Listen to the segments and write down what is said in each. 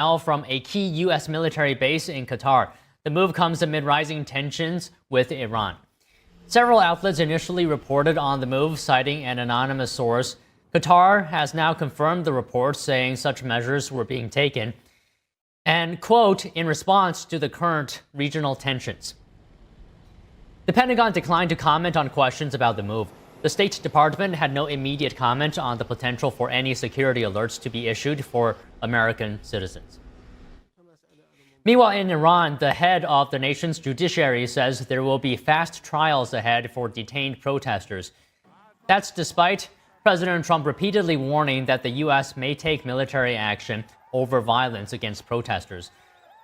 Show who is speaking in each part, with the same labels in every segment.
Speaker 1: out from a key U.S. military base in Qatar. The move comes amid rising tensions with Iran. Several outlets initially reported on the move, citing an anonymous source. Qatar has now confirmed the report, saying such measures were being taken, and, quote, in response to the current regional tensions. The Pentagon declined to comment on questions about the move. The State Department had no immediate comment on the potential for any security alerts to be issued for American citizens. Meanwhile, in Iran, the head of the nation's judiciary says there will be fast trials ahead for detained protesters. That's despite President Trump repeatedly warning that the U.S. may take military action over violence against protesters.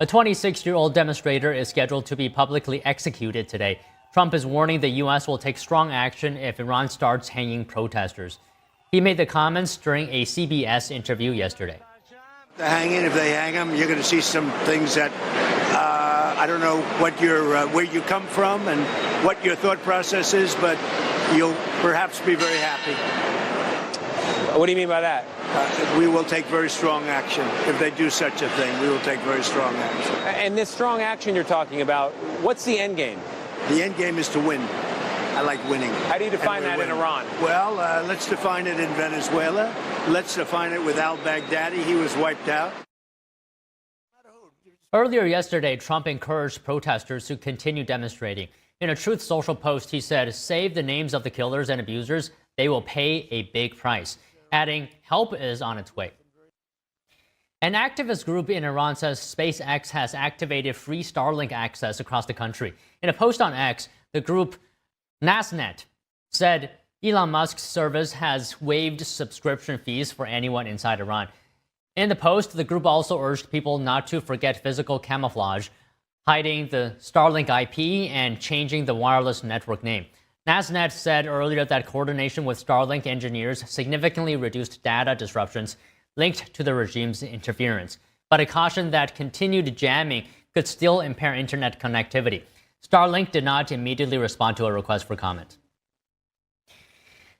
Speaker 1: A 26-year-old demonstrator is scheduled to be publicly executed today. Trump is warning the U.S. will take strong action if Iran starts hanging protesters. He made the comments during a CBS interview yesterday.
Speaker 2: The hanging, if they hang them, you're going to see some things that I don't know what where you come from and what your thought process is, but you'll perhaps be very happy.
Speaker 3: What do you mean by that?
Speaker 2: We will take very strong action. If they do such a thing, we will take very strong action.
Speaker 3: And this strong action you're talking about, what's the end game?
Speaker 2: The end game is to win. I like winning.
Speaker 3: How do you define that in Iran?
Speaker 2: Well, let's define it in Venezuela. Let's define it with al-Baghdadi. He was wiped out.
Speaker 1: Earlier yesterday, Trump encouraged protesters to continue demonstrating. In a Truth Social post, he said, "Save the names of the killers and abusers. They will pay a big price," adding, "Help is on its way." An activist group in Iran says SpaceX has activated free Starlink access across the country. In a post on X, the group Nasnet said Elon Musk's service has waived subscription fees for anyone inside Iran. In the post, the group also urged people not to forget physical camouflage, hiding the Starlink IP and changing the wireless network name. Nasnet said earlier that coordination with Starlink engineers significantly reduced data disruptions linked to the regime's interference, but it cautioned that continued jamming could still impair internet connectivity. Starlink did not immediately respond to a request for comment.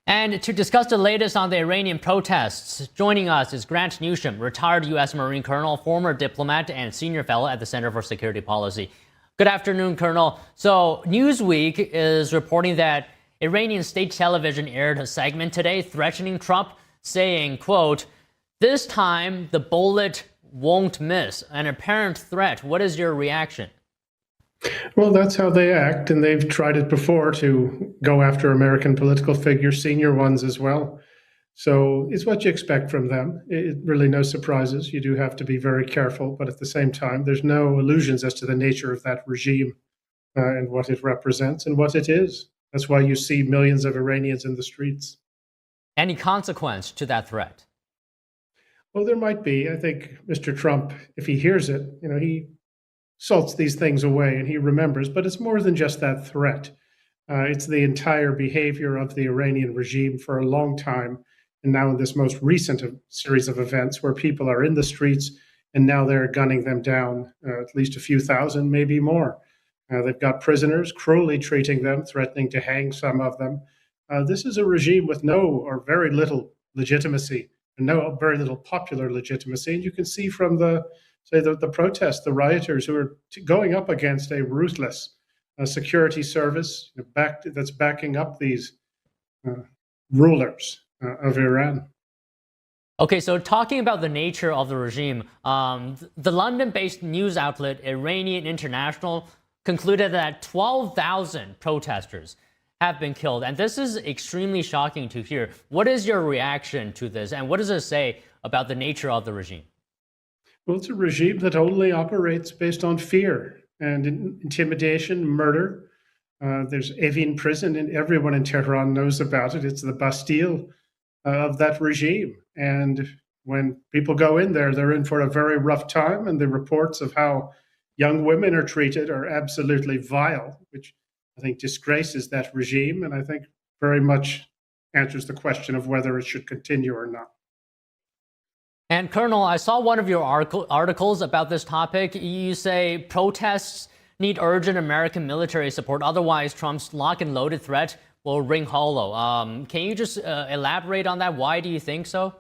Speaker 1: And to discuss the latest on the Iranian protests, joining us is Grant Newsham, retired U.S. Marine Colonel, former diplomat, and senior fellow at the Center for Security Policy. Good afternoon, Colonel. So Newsweek is reporting that Iranian state television aired a segment today threatening Trump, saying, quote, "This time the bullet won't miss." An apparent threat. What is your reaction?
Speaker 4: Well, that's how they act, and they've tried it before to go after American political figures, senior ones as well. So it's what you expect from them. It really no surprises. You do have to be very careful, but at the same time, there's no illusions as to the nature of that regime and what it represents and what it is. That's why you see millions of Iranians in the streets.
Speaker 1: Any consequence to that threat?
Speaker 4: Well, there might be. I think Mr. Trump, if he hears it, he salts these things away and he remembers, but it's more than just that threat. It's the entire behavior of the Iranian regime for a long time. And now in this most recent series of events where people are in the streets and now they're gunning them down, at least a few thousand, maybe more. They've got prisoners, cruelly treating them, threatening to hang some of them. This is a regime with no or very little legitimacy, and very little popular legitimacy. And you can see from the protests, the rioters who are going up against a ruthless security service that's backing up these rulers of Iran.
Speaker 1: Okay, so talking about the nature of the regime, the London-based news outlet Iranian International concluded that 12,000 protesters have been killed. And this is extremely shocking to hear. What is your reaction to this? And what does it say about the nature of the regime?
Speaker 4: Well, it's a regime that only operates based on fear and intimidation, murder. There's Evin prison, and everyone in Tehran knows about it. It's the Bastille of that regime. And when people go in there, they're in for a very rough time. And the reports of how young women are treated are absolutely vile, which I think disgraces that regime. And I think very much answers the question of whether it should continue or not.
Speaker 1: And Colonel, I saw one of your articles about this topic. You say protests need urgent American military support. Otherwise, Trump's lock and loaded threat will ring hollow. Can you just elaborate on that? Why do you think so?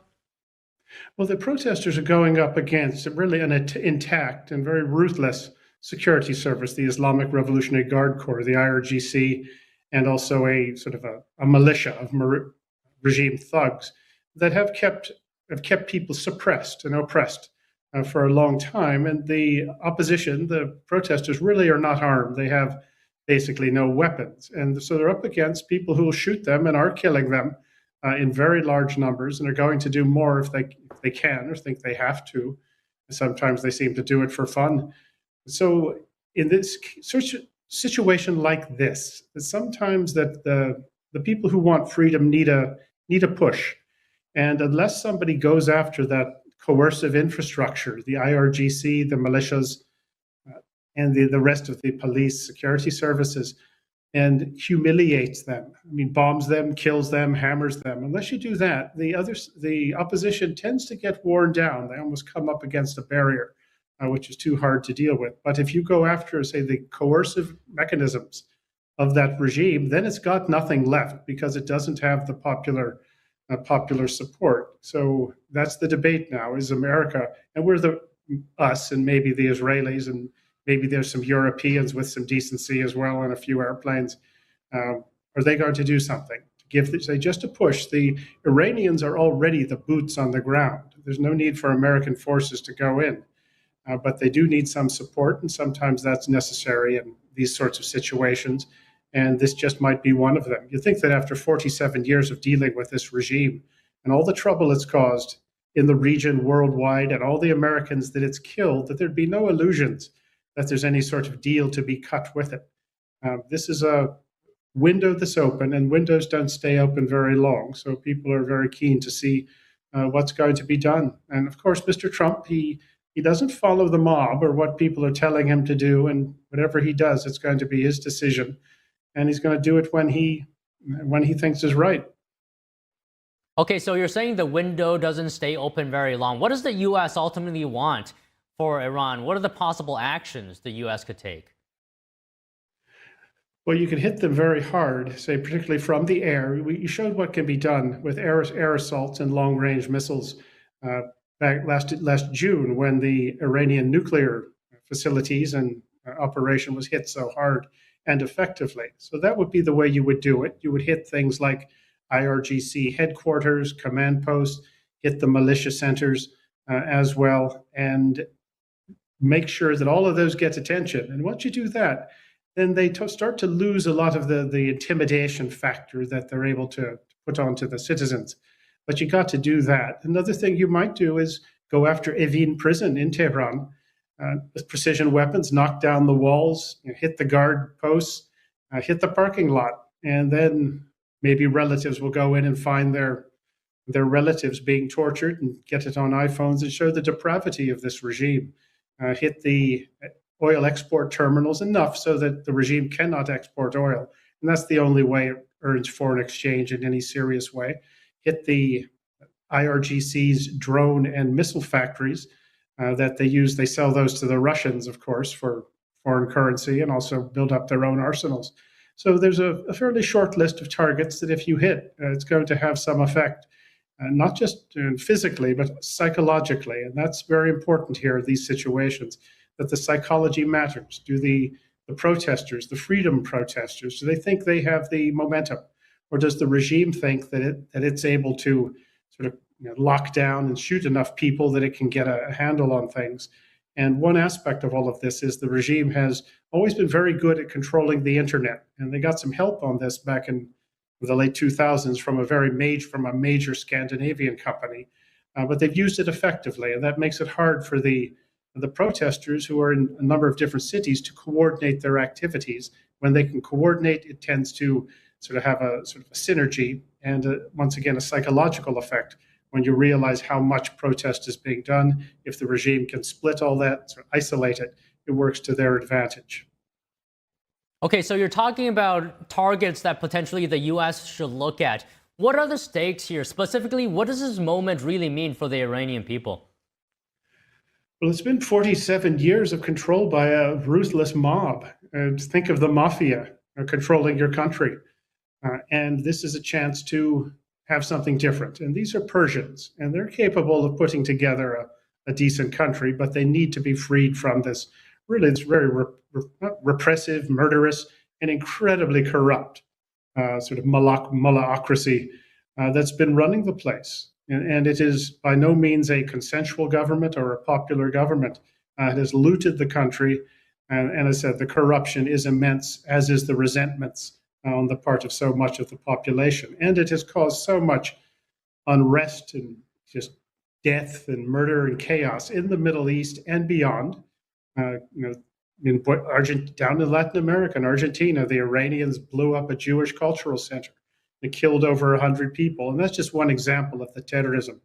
Speaker 4: Well, the protesters are going up against really an intact and very ruthless security service, the Islamic Revolutionary Guard Corps, the IRGC, and also a sort of a militia of regime thugs that have kept people suppressed and oppressed for a long time. And the opposition, the protesters, really are not armed. They have basically no weapons. And so they're up against people who will shoot them and are killing them in very large numbers, and are going to do more if they can or think they have to. Sometimes they seem to do it for fun. So in this situation like this, sometimes that the people who want freedom need a push. And unless somebody goes after that coercive infrastructure, the IRGC, the militias, and the rest of the police security services, and humiliates them, I mean, bombs them, kills them, hammers them. Unless you do that, the opposition tends to get worn down. They almost come up against a barrier, which is too hard to deal with. But if you go after, say, the coercive mechanisms of that regime, then it's got nothing left because it doesn't have the popular support. So that's the debate now: is America, and we're us, and maybe the Israelis, and maybe there's some Europeans with some decency as well on a few airplanes. Are they going to do something to say just a push? The Iranians are already the boots on the ground. There's no need for American forces to go in, but they do need some support, and sometimes that's necessary in these sorts of situations. And this just might be one of them. You think that after 47 years of dealing with this regime and all the trouble it's caused in the region worldwide and all the Americans that it's killed, that there'd be no illusions that there's any sort of deal to be cut with it. This is a window that's open, and windows don't stay open very long. So people are very keen to see what's going to be done. And of course, Mr. Trump, he doesn't follow the mob or what people are telling him to do. And whatever he does, it's going to be his decision. And he's going to do it when he thinks is right.
Speaker 1: Okay, so you're saying the window doesn't stay open very long. What does the U.S. ultimately want for Iran? What are the possible actions the U.S. could take?
Speaker 4: Well, you can hit them very hard, say, particularly from the air. You showed what can be done with air assaults and long-range missiles back last June, when the Iranian nuclear facilities and operation was hit so hard and effectively. So that would be the way you would do it. You would hit things like IRGC headquarters, command posts, hit the militia centers as well, and make sure that all of those get attention. And once you do that, then they start to lose a lot of the intimidation factor that they're able to put onto the citizens. But you got to do that. Another thing you might do is go after Evin prison in Tehran with precision weapons, knock down the walls, hit the guard posts, hit the parking lot, and then maybe relatives will go in and find their relatives being tortured and get it on iPhones and show the depravity of this regime. Hit the oil export terminals enough so that the regime cannot export oil. And that's the only way it earns foreign exchange in any serious way. Hit the IRGC's drone and missile factories that they use. They sell those to the Russians, of course, for foreign currency, and also build up their own arsenals. So there's a fairly short list of targets that if you hit, it's going to have some effect. Not just physically, but psychologically. And that's very important here in these situations, that the psychology matters. Do the protesters, the freedom protesters, do they think they have the momentum? Or does the regime think that it's able to sort of lock down and shoot enough people that it can get a handle on things? And one aspect of all of this is the regime has always been very good at controlling the internet. And they got some help on this back in the late 2000s from a major Scandinavian company, but they've used it effectively, and that makes it hard for the protesters who are in a number of different cities to coordinate their activities. When they can coordinate, it tends to sort of have a synergy and once again a psychological effect. When you realize how much protest is being done, if the regime can split all that, sort of isolate it, it works to their advantage.
Speaker 1: Okay, so you're talking about targets that potentially the U.S. should look at. What are the stakes here? Specifically, what does this moment really mean for the Iranian people?
Speaker 4: Well, it's been 47 years of control by a ruthless mob. Think of the mafia controlling your country. And this is a chance to have something different. And these are Persians, and they're capable of putting together a decent country, but they need to be freed from this very repressive, murderous, and incredibly corrupt sort of mullahocracy that's been running the place. And it is by no means a consensual government or a popular government. It has looted the country. And as I said, the corruption is immense, as is the resentments on the part of so much of the population. And it has caused so much unrest and just death and murder and chaos in the Middle East and beyond. Down in Latin America, in Argentina, the Iranians blew up a Jewish cultural center. It killed over 100 people. And that's just one example of the terrorism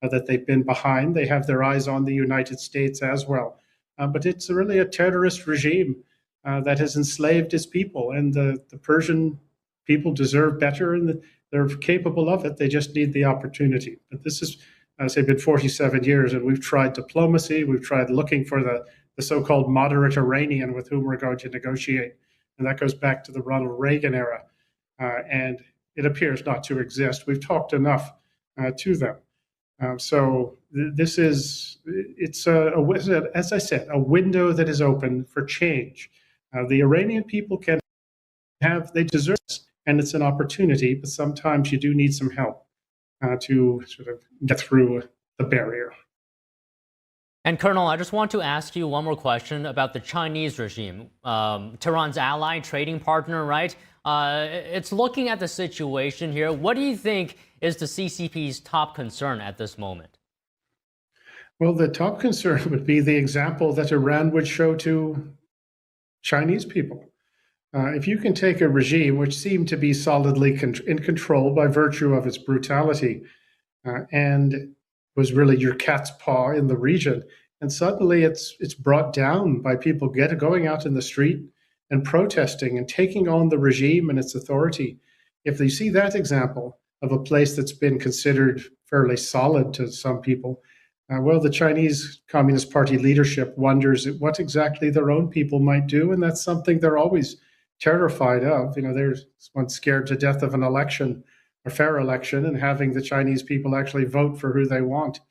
Speaker 4: that they've been behind. They have their eyes on the United States as well. But it's really a terrorist regime that has enslaved its people. And the Persian people deserve better, and they're capable of it. They just need the opportunity. But this has, as I say, been 47 years, and we've tried diplomacy. We've tried looking for the so-called moderate Iranian with whom we're going to negotiate. And that goes back to the Ronald Reagan era. And it appears not to exist. We've talked enough to them. This is, as I said, a window that is open for change. The Iranian people they deserve this, and it's an opportunity, but sometimes you do need some help to sort of get through the barrier.
Speaker 1: And Colonel, I just want to ask you one more question about the Chinese regime, Tehran's ally, trading partner, right? It's looking at the situation here. What do you think is the CCP's top concern at this moment?
Speaker 4: Well, the top concern would be the example that Iran would show to Chinese people. If you can take a regime which seemed to be solidly in control by virtue of its brutality and was really your cat's paw in the region, and suddenly it's brought down by people going out in the street and protesting and taking on the regime and its authority. If they see that example of a place that's been considered fairly solid to some people, well, the Chinese Communist Party leadership wonders what exactly their own people might do, and that's something they're always terrified of. They're once scared to death of an election, a fair election, and having the Chinese people actually vote for who they want.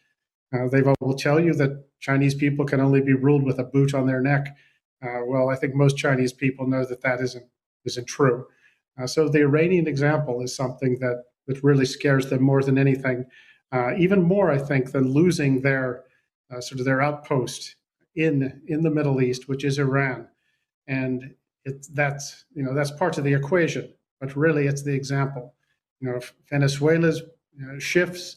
Speaker 4: They will tell you that Chinese people can only be ruled with a boot on their neck. Well, I think most Chinese people know that isn't true. So the Iranian example is something that really scares them more than anything. Even more, I think, than losing their their outpost in the Middle East, which is Iran, and that's part of the equation. But really, it's the example. If Venezuela shifts,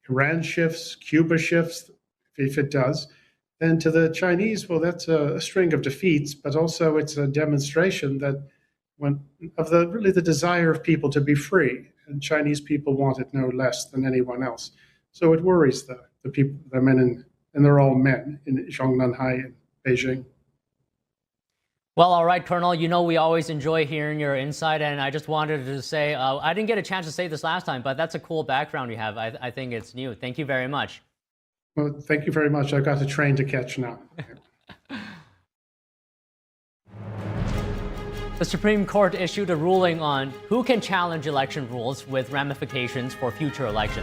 Speaker 4: Iran shifts, Cuba shifts, if it does, then to the Chinese, well, that's a string of defeats, but also it's a demonstration that of the desire of people to be free, and Chinese people want it no less than anyone else. So it worries the people, the men, and they're all men in Zhongnanhai and Beijing.
Speaker 1: Well, all right, Colonel, we always enjoy hearing your insight, and I just wanted to say, I didn't get a chance to say this last time, but that's a cool background you have. I think it's new. Thank you very much.
Speaker 4: Well, thank you very much. I've got a train to catch now.
Speaker 1: The Supreme Court issued a ruling on who can challenge election rules with ramifications for future elections.